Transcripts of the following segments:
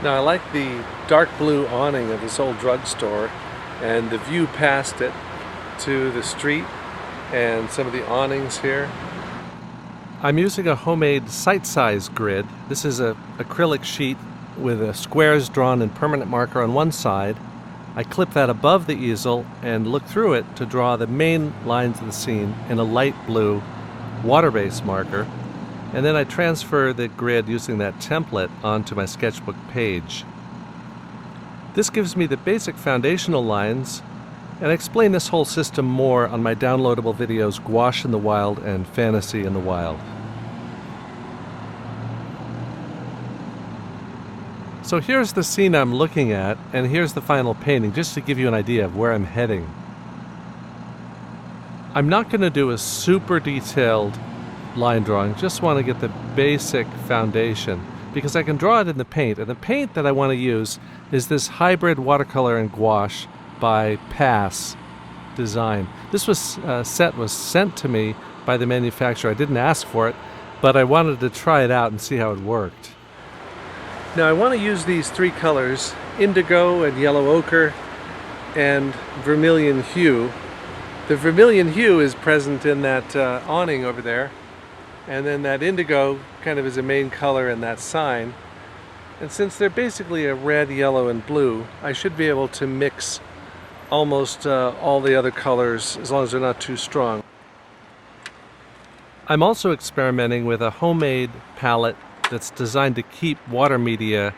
Now I like the dark blue awning of this old drugstore and the view past it to the street and some of the awnings here. I'm using a homemade site-size grid. This is an acrylic sheet with squares drawn in permanent marker on one side. I clip that above the easel and look through it to draw the main lines of the scene in a light blue water-based marker. And then I transfer the grid using that template onto my sketchbook page. This gives me the basic foundational lines, and I explain this whole system more on my downloadable videos Gouache in the Wild and Fantasy in the Wild. So here's the scene I'm looking at, and here's the final painting, just to give you an idea of where I'm heading. I'm not going to do a super detailed line drawing, just want to get the basic foundation because I can draw it in the paint, and the paint that I want to use is this hybrid watercolor and gouache by Pass Design. This set was sent to me by the manufacturer. I didn't ask for it, but I wanted to try it out and see how it worked. Now I want to use these three colors, indigo and yellow ochre and vermilion hue. The vermilion hue is present in that awning over there, and then that indigo kind of is a main color in that sign. And since they're basically a red, yellow, and blue, I should be able to mix almost all the other colors as long as they're not too strong. I'm also experimenting with a homemade palette that's designed to keep water media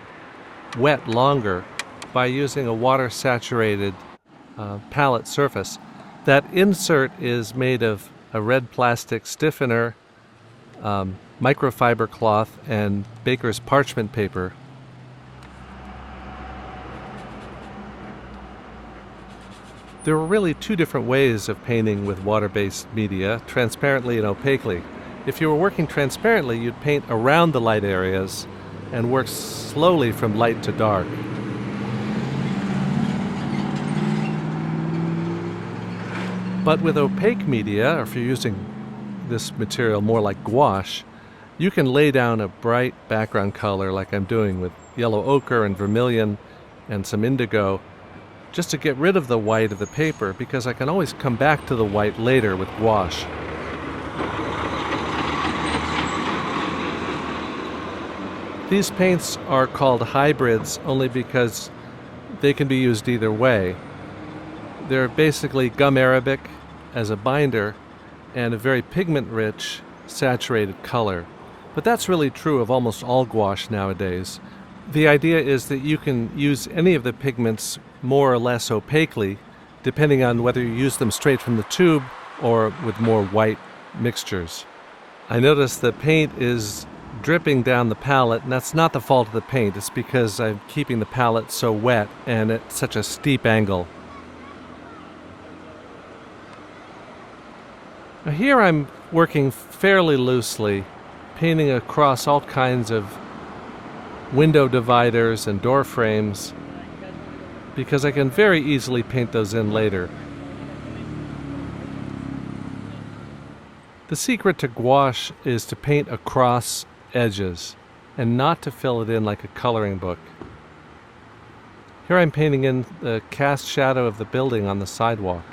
wet longer by using a water-saturated palette surface. That insert is made of a red plastic stiffener, microfiber cloth, and baker's parchment paper. There are really two different ways of painting with water-based media, transparently and opaquely. If you were working transparently, you'd paint around the light areas and work slowly from light to dark. But with opaque media, or if you're using this material more like gouache, you can lay down a bright background color like I'm doing with yellow ochre and vermilion and some indigo, just to get rid of the white of the paper, because I can always come back to the white later with gouache. These paints are called hybrids only because they can be used either way. They're basically gum arabic as a binder and a very pigment-rich, saturated color. But that's really true of almost all gouache nowadays. The idea is that you can use any of the pigments more or less opaquely, depending on whether you use them straight from the tube or with more white mixtures. I notice the paint is dripping down the palette, and that's not the fault of the paint. It's because I'm keeping the palette so wet and at such a steep angle. Now here I'm working fairly loosely, painting across all kinds of window dividers and door frames, because I can very easily paint those in later. The secret to gouache is to paint across edges and not to fill it in like a coloring book. Here I'm painting in the cast shadow of the building on the sidewalk.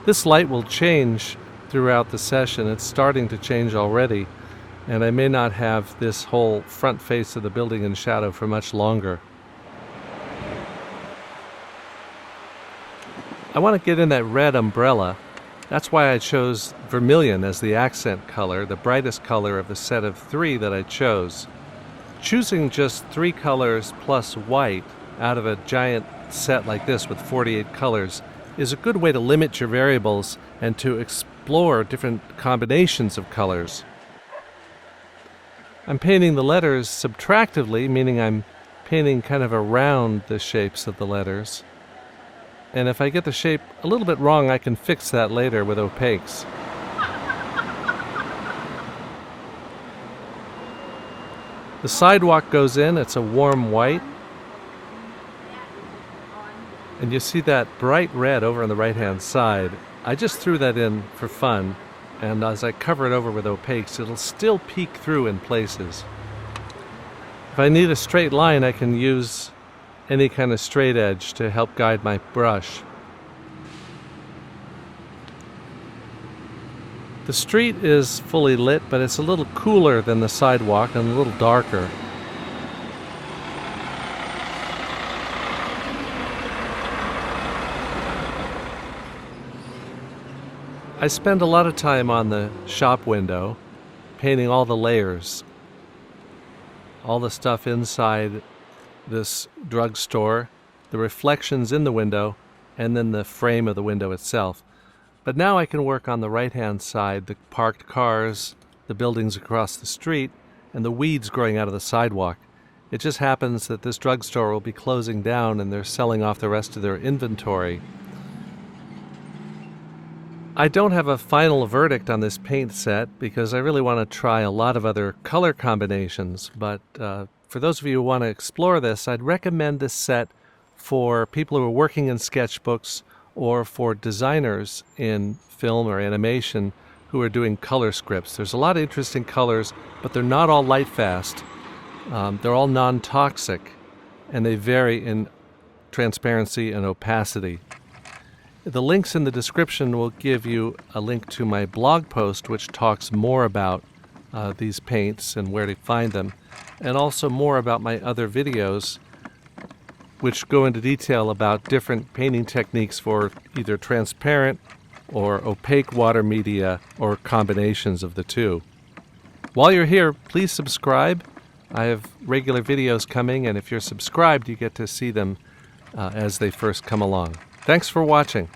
This light will change throughout the session. It's starting to change already, and I may not have this whole front face of the building in shadow for much longer. I want to get in that red umbrella. That's why I chose vermilion as the accent color, the brightest color of the set of three that I chose. Choosing just 3 colors plus white out of a giant set like this with 48 colors is a good way to limit your variables and to explore different combinations of colors. I'm painting the letters subtractively, meaning I'm painting kind of around the shapes of the letters. And if I get the shape a little bit wrong, I can fix that later with opaques. The sidewalk goes in, it's a warm white. And you see that bright red over on the right-hand side. I just threw that in for fun. and as I cover it over with opaques, it'll still peek through in places. If I need a straight line, I can use any kind of straight edge to help guide my brush. The street is fully lit, but it's a little cooler than the sidewalk and a little darker. I spend a lot of time on the shop window, painting all the layers, all the stuff inside this drugstore, the reflections in the window, and then the frame of the window itself. But now I can work on the right-hand side, the parked cars, the buildings across the street, and the weeds growing out of the sidewalk. It just happens that this drugstore will be closing down and they're selling off the rest of their inventory. I don't have a final verdict on this paint set because I really want to try a lot of other color combinations, but for those of you who want to explore this, I'd recommend this set for people who are working in sketchbooks or for designers in film or animation who are doing color scripts. There's a lot of interesting colors, but they're not all light fast. They're all non-toxic, and they vary in transparency and opacity. The links in the description will give you a link to my blog post, which talks more about these paints and where to find them, and also more about my other videos, which go into detail about different painting techniques for either transparent or opaque water media or combinations of the two. While you're here, please subscribe. I have regular videos coming, and if you're subscribed, you get to see them as they first come along. Thanks for watching.